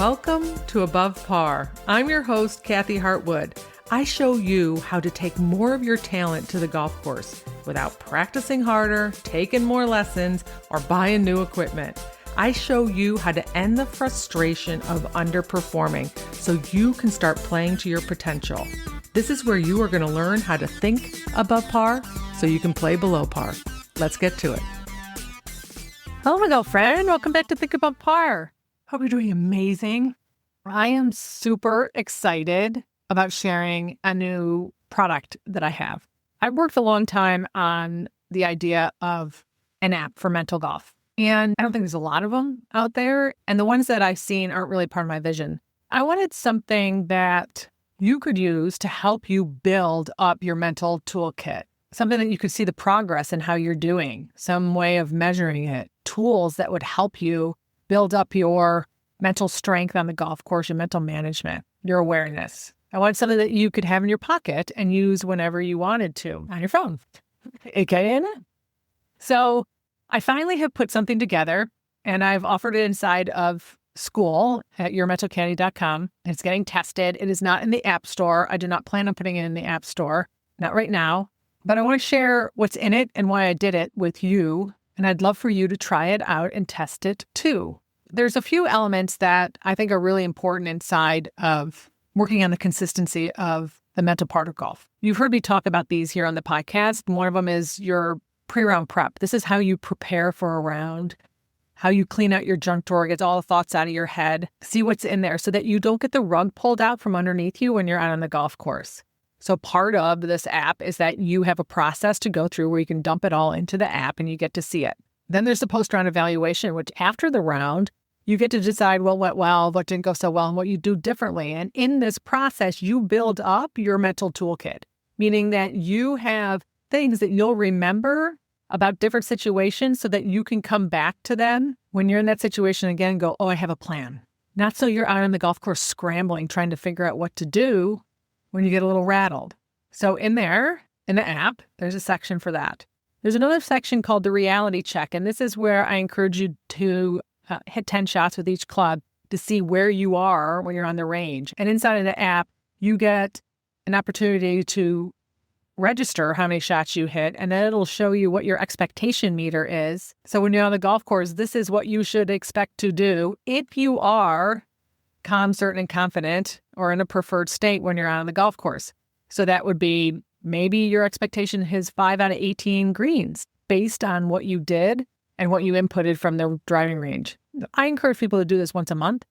Welcome to Above Par. I'm your host, Kathy Hartwood. I show you how to take more of your talent to the golf course without practicing harder, taking more lessons, or buying new equipment. I show you how to end the frustration of underperforming so you can start playing to your potential. This is where you are going to learn how to think above par so you can play below par. Let's get to it. Hello, my girlfriend. Welcome back to Think Above Par. Hope you're doing amazing. I am super excited about sharing a new product that I have. I've worked a long time on the idea of an app for mental golf. And I don't think there's a lot of them out there. And the ones that I've seen aren't really part of my vision. I wanted something that you could use to help you build up your mental toolkit. Something that you could see the progress in how you're doing, some way of measuring it, tools that would help you build up your mental strength on the golf course, your mental management, your awareness. I want something that you could have in your pocket and use whenever you wanted to on your phone, aka an app. So I finally have put something together and I've offered it inside of school at yourmentalcaddy.com. It's getting tested. It is not in the App Store. I do not plan on putting it in the App Store, not right now. But I want to share what's in it and why I did it with you. And I'd love for you to try it out and test it too. There's a few elements that I think are really important inside of working on the consistency of the mental part of golf. You've heard me talk about these here on the podcast. One of them is your pre-round prep. This is how you prepare for a round, how you clean out your junk drawer, get all the thoughts out of your head, see what's in there so that you don't get the rug pulled out from underneath you when you're out on the golf course. So part of this app is that you have a process to go through where you can dump it all into the app and you get to see it. Then there's the post-round evaluation, which after the round, you get to decide what went well, what didn't go so well, and what you do differently. And in this process, you build up your mental toolkit, meaning that you have things that you'll remember about different situations so that you can come back to them when you're in that situation again and go, oh, I have a plan. Not so you're out on the golf course scrambling, trying to figure out what to do when you get a little rattled. So in there, in the app, there's a section for that. There's another section called the reality check. And this is where I encourage you to hit 10 shots with each club to see where you are when you're on the range. And inside of the app, you get an opportunity to register how many shots you hit, and then it'll show you what your expectation meter is. So when you're on the golf course, this is what you should expect to do if you are calm, certain, and confident, or in a preferred state when you're out on the golf course. So that would be maybe your expectation is 5 out of 18 greens based on what you did and what you inputted from the driving range. I encourage people to do this once a month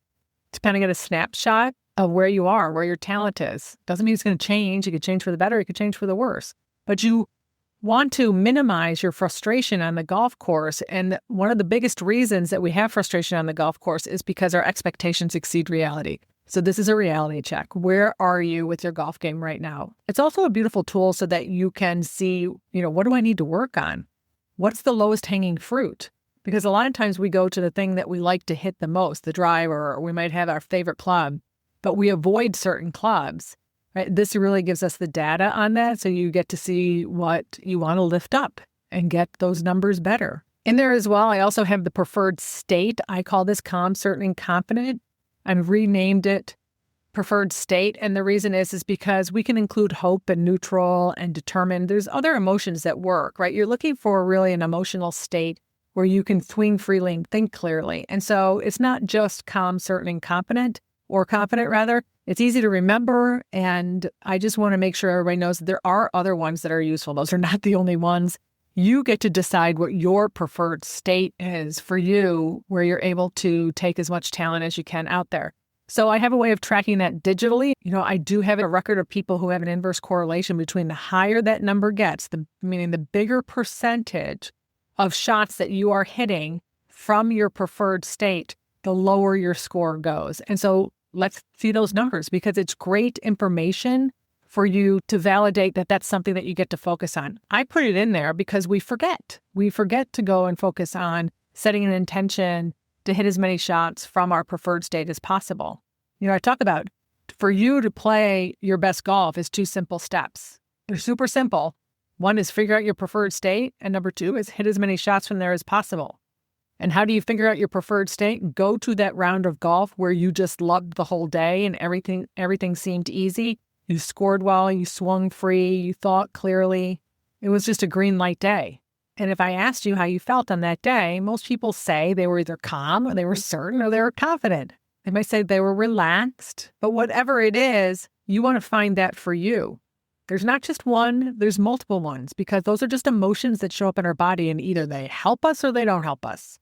to kind of get a snapshot of where you are, where your talent is. Doesn't mean it's going to change. It could change for the better. It could change for the worse. But you want to minimize your frustration on the golf course. And one of the biggest reasons that we have frustration on the golf course is because our expectations exceed reality. So this is a reality check. Where are you with your golf game right now? It's also a beautiful tool so that you can see, what do I need to work on? What's the lowest hanging fruit? Because a lot of times we go to the thing that we like to hit the most, the driver, or we might have our favorite club, but we avoid certain clubs. Right? This really gives us the data on that, so you get to see what you want to lift up and get those numbers better. In there as well, I also have the preferred state. I call this calm, certain, and confident. I've renamed it preferred state, and the reason is because we can include hope and neutral and determined. There's other emotions that work, right? You're looking for really an emotional state where you can swing freely and think clearly. And so it's not just calm, certain, and confident, or confident rather. It's easy to remember, and I just want to make sure everybody knows that there are other ones that are useful. Those are not the only ones. You get to decide what your preferred state is for you, where you're able to take as much talent as you can out there. So I have a way of tracking that digitally. I do have a record of people who have an inverse correlation between the higher that number gets, meaning the bigger percentage of shots that you are hitting from your preferred state, the lower your score goes. And so let's see those numbers, because it's great information for you to validate that that's something that you get to focus on. I put it in there because we forget. We forget to go and focus on setting an intention to hit as many shots from our preferred state as possible. I talk about for you to play your best golf is 2 simple steps. They're super simple. One is figure out your preferred state, and number 2 is hit as many shots from there as possible. And how do you figure out your preferred state? Go to that round of golf where you just loved the whole day and everything seemed easy. You scored well, you swung free, you thought clearly. It was just a green light day. And if I asked you how you felt on that day, most people say they were either calm or they were certain or they were confident. They might say they were relaxed, but whatever it is, you want to find that for you. There's not just one, there's multiple ones, because those are just emotions that show up in our body and either they help us or they don't help us.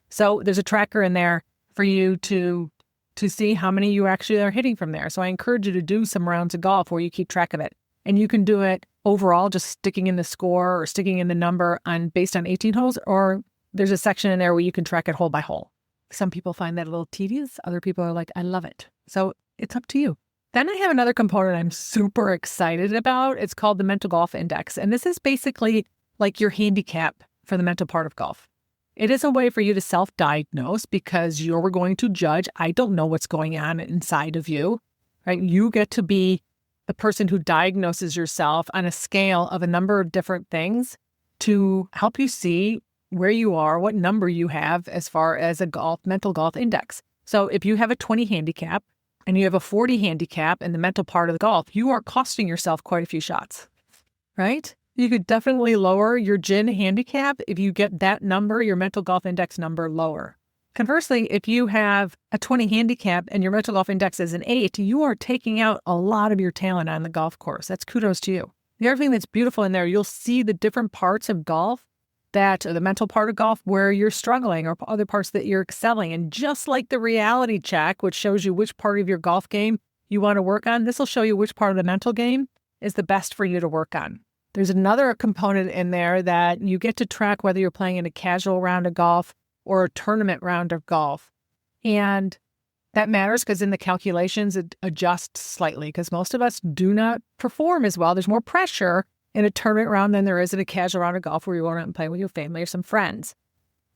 So there's a tracker in there for you to see how many you actually are hitting from there. So I encourage you to do some rounds of golf where you keep track of it. And you can do it overall, just sticking in the score or sticking in the number based on 18 holes, or there's a section in there where you can track it hole by hole. Some people find that a little tedious. Other people are like, I love it. So it's up to you. Then I have another component I'm super excited about. It's called the Mental Golf Index. And this is basically like your handicap for the mental part of golf. It is a way for you to self-diagnose because you're going to judge. I don't know what's going on inside of you, right? You get to be the person who diagnoses yourself on a scale of a number of different things to help you see where you are, what number you have as far as a mental golf index. So if you have a 20 handicap and you have a 40 handicap in the mental part of the golf, you are costing yourself quite a few shots, right? You could definitely lower your GIN handicap if you get that number, your mental golf index number, lower. Conversely, if you have a 20 handicap and your mental golf index is an 8, you are taking out a lot of your talent on the golf course. That's kudos to you. The other thing that's beautiful in there, you'll see the different parts of golf the mental part of golf where you're struggling or other parts that you're excelling. And just like the reality check, which shows you which part of your golf game you want to work on, this will show you which part of the mental game is the best for you to work on. There's another component in there that you get to track whether you're playing in a casual round of golf or a tournament round of golf. And that matters because in the calculations, it adjusts slightly because most of us do not perform as well. There's more pressure in a tournament round than there is in a casual round of golf where you go out and play with your family or some friends.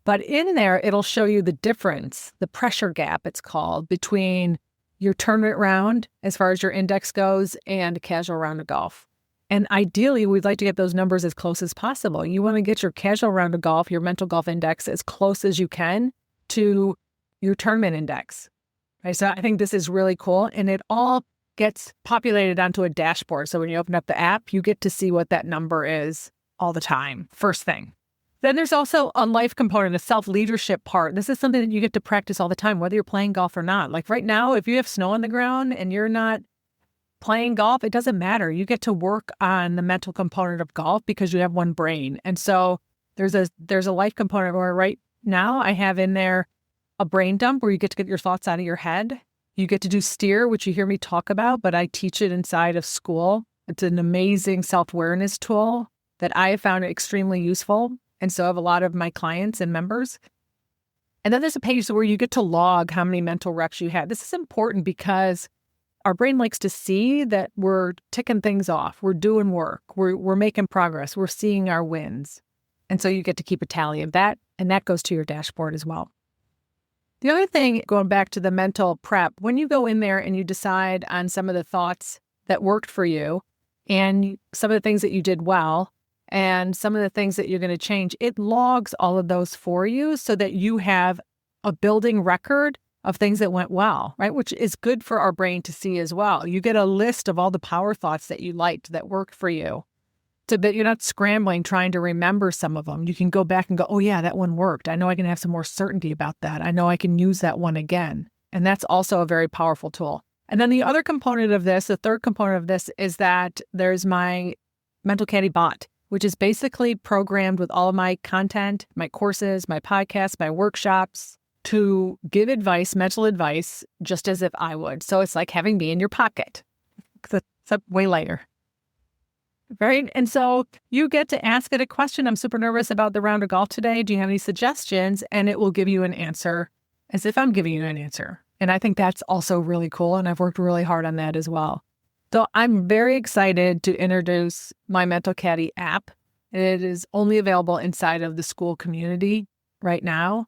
But in there, it'll show you the difference, the pressure gap, it's called, between your tournament round as far as your index goes and a casual round of golf. And ideally, we'd like to get those numbers as close as possible. You want to get your casual round of golf, your mental golf index, as close as you can to your tournament index. Right? So I think this is really cool. And it all gets populated onto a dashboard. So when you open up the app, you get to see what that number is all the time, first thing. Then there's also a life component, a self-leadership part. This is something that you get to practice all the time, whether you're playing golf or not. Like right now, if you have snow on the ground and you're not playing golf, it doesn't matter. You get to work on the mental component of golf because you have one brain. And so there's a life component where right now I have in there a brain dump where you get to get your thoughts out of your head. You get to do steer, which you hear me talk about, but I teach it inside of school. It's an amazing self-awareness tool that I have found extremely useful. And so have a lot of my clients and members. And then there's a page where you get to log how many mental recs you had. This is important because our brain likes to see that we're ticking things off. We're doing work. We're making progress. We're seeing our wins. And so you get to keep a tally of that. And that goes to your dashboard as well. The other thing, going back to the mental prep, when you go in there and you decide on some of the thoughts that worked for you and some of the things that you did well and some of the things that you're going to change, it logs all of those for you so that you have a building record of things that went well, right? Which is good for our brain to see as well. You get a list of all the power thoughts that you liked that worked for you so that you're not scrambling trying to remember some of them. You can go back and go, oh yeah, that one worked. I know I can have some more certainty about that. I know I can use that one again. And that's also a very powerful tool. And then the other component of this, the third component of this is that there's my Mental Caddy bot, which is basically programmed with all of my content, my courses, my podcasts, my workshops, to give advice, mental advice, just as if I would. So it's like having me in your pocket, except way lighter. Right? And so you get to ask it a question. I'm super nervous about the round of golf today. Do you have any suggestions? And it will give you an answer as if I'm giving you an answer. And I think that's also really cool. And I've worked really hard on that as well. So I'm very excited to introduce my Mental Caddy app. It is only available inside of the school community right now.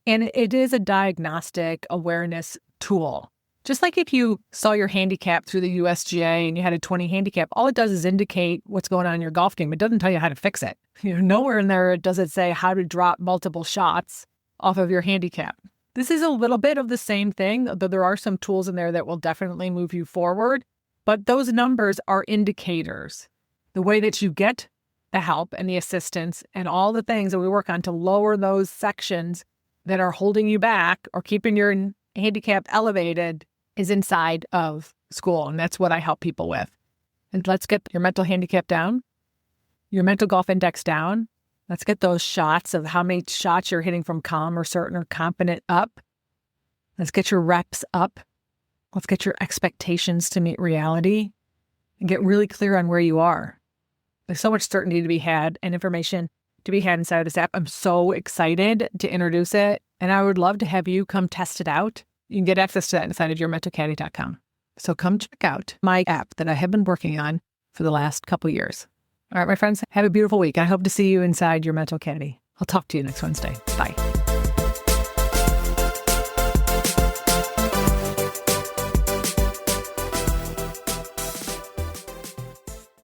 And it is a diagnostic awareness tool. Just like if you saw your handicap through the USGA and you had a 20 handicap, all it does is indicate what's going on in your golf game. It doesn't tell you how to fix it. Nowhere in there does it say how to drop multiple shots off of your handicap. This is a little bit of the same thing, though there are some tools in there that will definitely move you forward. But those numbers are indicators. The way that you get the help and the assistance and all the things that we work on to lower those sections that are holding you back or keeping your handicap elevated is inside of school. And that's what I help people with. And let's get your mental handicap down, your mental golf index down. Let's get those shots of how many shots you're hitting from calm or certain or confident up. Let's get your reps up. Let's get your expectations to meet reality and get really clear on where you are. There's so much certainty to be had and information to be had inside of this app. I'm so excited to introduce it, and I would love to have you come test it out. You can get access to that inside of yourmentalcaddy.com. So come check out my app that I have been working on for the last couple of years. All right, my friends, have a beautiful week. I hope to see you inside your Mental Caddy. I'll talk to you next Wednesday. Bye.